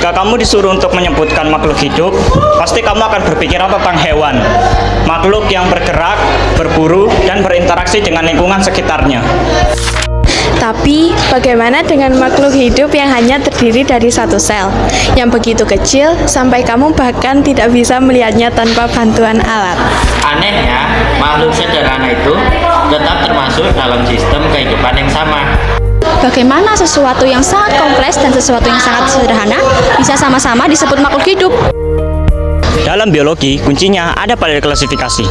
Jika kamu disuruh untuk menyebutkan makhluk hidup, pasti kamu akan berpikiran tentang hewan, makhluk yang bergerak, berburu, dan berinteraksi dengan lingkungan sekitarnya. Tapi, bagaimana dengan makhluk hidup yang hanya terdiri dari satu sel, yang begitu kecil sampai kamu bahkan tidak bisa melihatnya tanpa bantuan alat? Anehnya, makhluk sederhana itu tetap termasuk dalam sistem kehidupan yang sama. Bagaimana sesuatu yang sangat kompleks dan sesuatu yang sangat sederhana bisa sama-sama disebut makhluk hidup? Dalam biologi, kuncinya ada pada klasifikasi.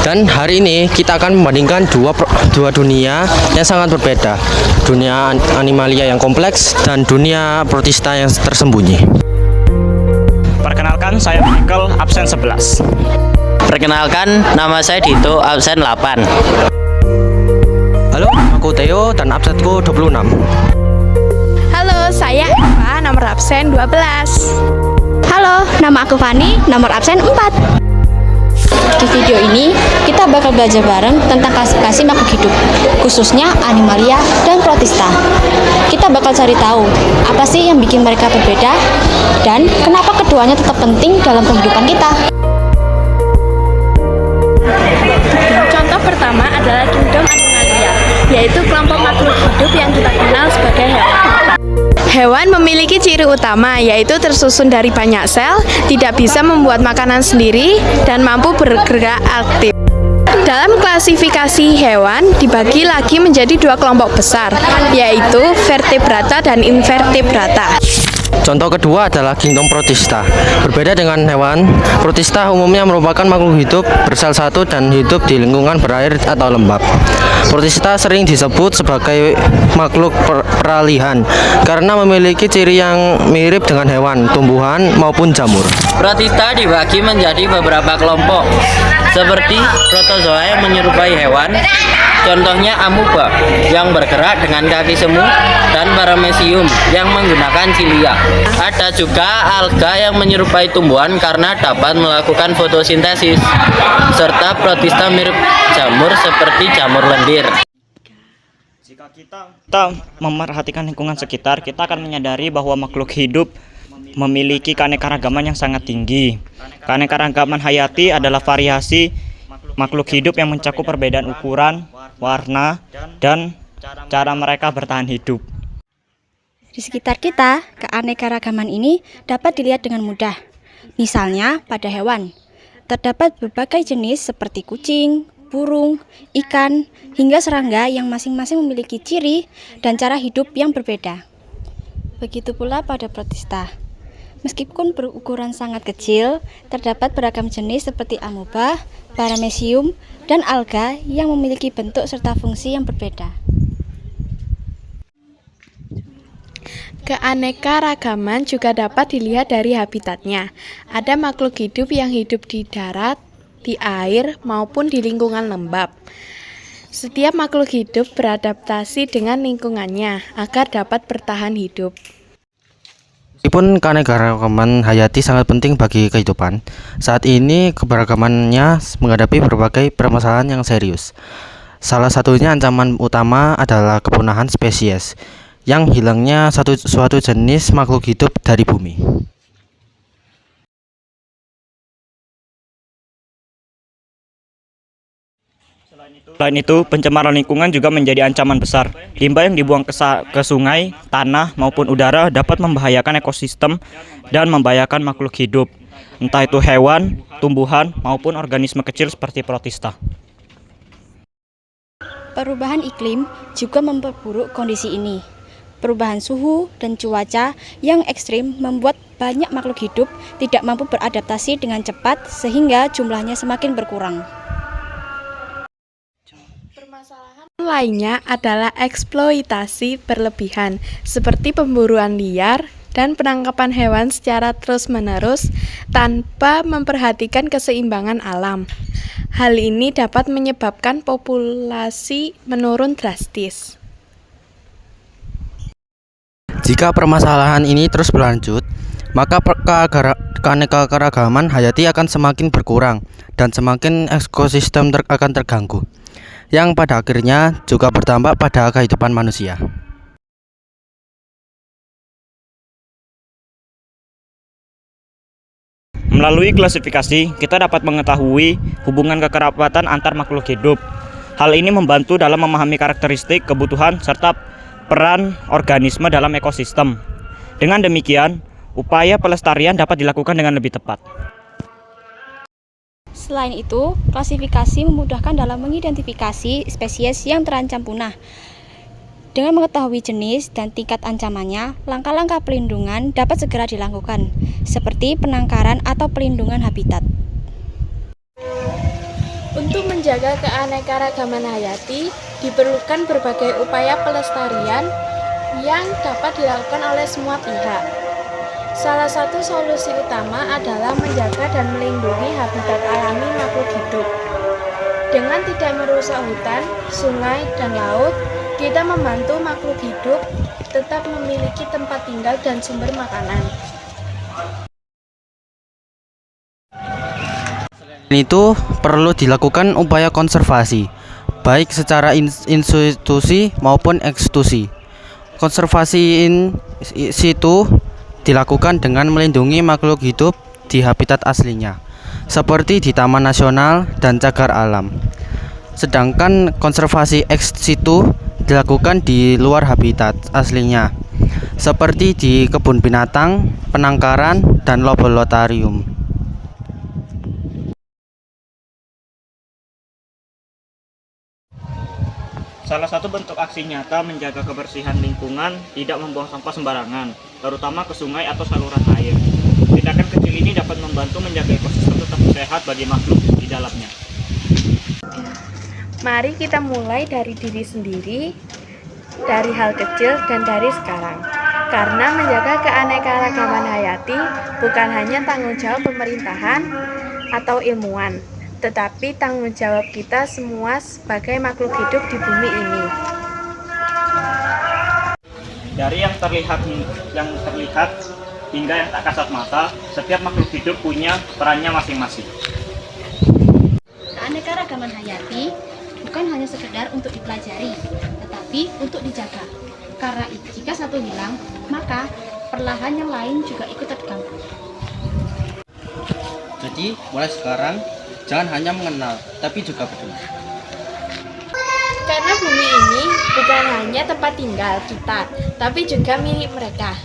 Dan hari ini kita akan membandingkan dua dunia yang sangat berbeda. Dunia animalia yang kompleks dan dunia protista yang tersembunyi. Perkenalkan, saya Michael, absen 11. Perkenalkan, nama saya Dito, absen 8. Halo, aku Theo dan absenku 26. Halo, saya Eva, nomor absen 12. Halo, nama aku Fani, nomor absen 4. Di video ini, kita bakal belajar bareng tentang klasifikasi makhluk hidup, khususnya animalia dan protista. Kita bakal cari tahu, apa sih yang bikin mereka berbeda, dan kenapa keduanya tetap penting dalam kehidupan kita. Contoh pertama adalah kingdom animalia, yaitu kelompok makhluk hidup yang kita kenal sebagai hewan. Hewan memiliki ciri utama, yaitu tersusun dari banyak sel, tidak bisa membuat makanan sendiri, dan mampu bergerak aktif. Dalam klasifikasi hewan dibagi lagi menjadi dua kelompok besar, yaitu vertebrata dan invertebrata. Contoh kedua adalah kingdom protista. Berbeda dengan hewan, protista umumnya merupakan makhluk hidup bersel satu dan hidup di lingkungan berair atau lembab. Protista sering disebut sebagai makhluk peralihan karena memiliki ciri yang mirip dengan hewan, tumbuhan, maupun jamur. Protista dibagi menjadi beberapa kelompok, seperti protozoa yang menyerupai hewan, contohnya amuba yang bergerak dengan kaki semu, dan paramecium yang menggunakan silia. Ada juga alga yang menyerupai tumbuhan karena dapat melakukan fotosintesis, serta protista mirip jamur seperti jamur lendir. Jika kita memerhatikan lingkungan sekitar, kita akan menyadari bahwa makhluk hidup memiliki keanekaragaman yang sangat tinggi. Keanekaragaman hayati adalah variasi makhluk hidup yang mencakup perbedaan ukuran, warna, dan cara mereka bertahan hidup. Di sekitar kita, keanekaragaman ini dapat dilihat dengan mudah. Misalnya, pada hewan, terdapat berbagai jenis seperti kucing, burung, ikan, hingga serangga yang masing-masing memiliki ciri dan cara hidup yang berbeda. Begitu pula pada protista. Meskipun berukuran sangat kecil, terdapat beragam jenis seperti amoeba, paramecium, dan alga yang memiliki bentuk serta fungsi yang berbeda. Keanekaragaman juga dapat dilihat dari habitatnya. Ada makhluk hidup yang hidup di darat, di air, maupun di lingkungan lembab. Setiap makhluk hidup beradaptasi dengan lingkungannya agar dapat bertahan hidup. Meskipun keanekaragaman hayati sangat penting bagi kehidupan, saat ini keberagamannya menghadapi berbagai permasalahan yang serius. Salah satunya ancaman utama adalah kepunahan spesies, yang hilangnya suatu jenis makhluk hidup dari bumi. Selain itu, pencemaran lingkungan juga menjadi ancaman besar. Limbah yang dibuang ke sungai, tanah, maupun udara dapat membahayakan ekosistem dan membahayakan makhluk hidup, entah itu hewan, tumbuhan, maupun organisme kecil seperti protista. Perubahan iklim juga memperburuk kondisi ini. Perubahan suhu dan cuaca yang ekstrim membuat banyak makhluk hidup tidak mampu beradaptasi dengan cepat sehingga jumlahnya semakin berkurang. Permasalahan lainnya adalah eksploitasi berlebihan, seperti pemburuan liar dan penangkapan hewan secara terus-menerus tanpa memperhatikan keseimbangan alam. Hal ini dapat menyebabkan populasi menurun drastis. Jika permasalahan ini terus berlanjut, maka keanekaragaman hayati akan semakin berkurang dan semakin ekosistem akan terganggu, yang pada akhirnya juga berdampak pada kehidupan manusia. Melalui klasifikasi, kita dapat mengetahui hubungan kekerabatan antar makhluk hidup. Hal ini membantu dalam memahami karakteristik, kebutuhan, serta peran organisme dalam ekosistem. Dengan demikian, upaya pelestarian dapat dilakukan dengan lebih tepat. Selain itu, klasifikasi memudahkan dalam mengidentifikasi spesies yang terancam punah. Dengan mengetahui jenis dan tingkat ancamannya, langkah-langkah pelindungan dapat segera dilakukan, seperti penangkaran atau pelindungan habitat. Untuk menjaga keanekaragaman hayati, diperlukan berbagai upaya pelestarian yang dapat dilakukan oleh semua pihak. Salah satu solusi utama adalah menjaga dan melindungi habitat alami makhluk hidup. Dengan tidak merusak hutan, sungai, dan laut, kita membantu makhluk hidup tetap memiliki tempat tinggal dan sumber makanan. Selain itu, perlu dilakukan upaya konservasi, baik secara institusi maupun ekstitusi. Konservasi in situ dilakukan dengan melindungi makhluk hidup di habitat aslinya, seperti di taman nasional dan cagar alam. Sedangkan konservasi ex situ dilakukan di luar habitat aslinya, seperti di kebun binatang, penangkaran, dan laboratorium. Salah satu bentuk aksi nyata menjaga kebersihan lingkungan tidak membuang sampah sembarangan, terutama ke sungai atau saluran air. Tindakan kecil ini dapat membantu menjaga ekosistem tetap sehat bagi makhluk di dalamnya. Mari kita mulai dari diri sendiri, dari hal kecil dan dari sekarang. Karena menjaga keanekaragaman hayati bukan hanya tanggung jawab pemerintahan atau ilmuwan, tetapi tanggung jawab kita semua sebagai makhluk hidup di bumi ini. Dari yang terlihat hingga yang tak kasat mata, setiap makhluk hidup punya perannya masing-masing. Keanekaragaman hayati bukan hanya sekedar untuk dipelajari, tetapi untuk dijaga. Karena jika satu hilang, maka perlahan yang lain juga ikut terganggu. Jadi, mulai sekarang jangan hanya mengenal, tapi juga peduli. Karena bumi ini bukan hanya tempat tinggal kita, tapi juga milik mereka.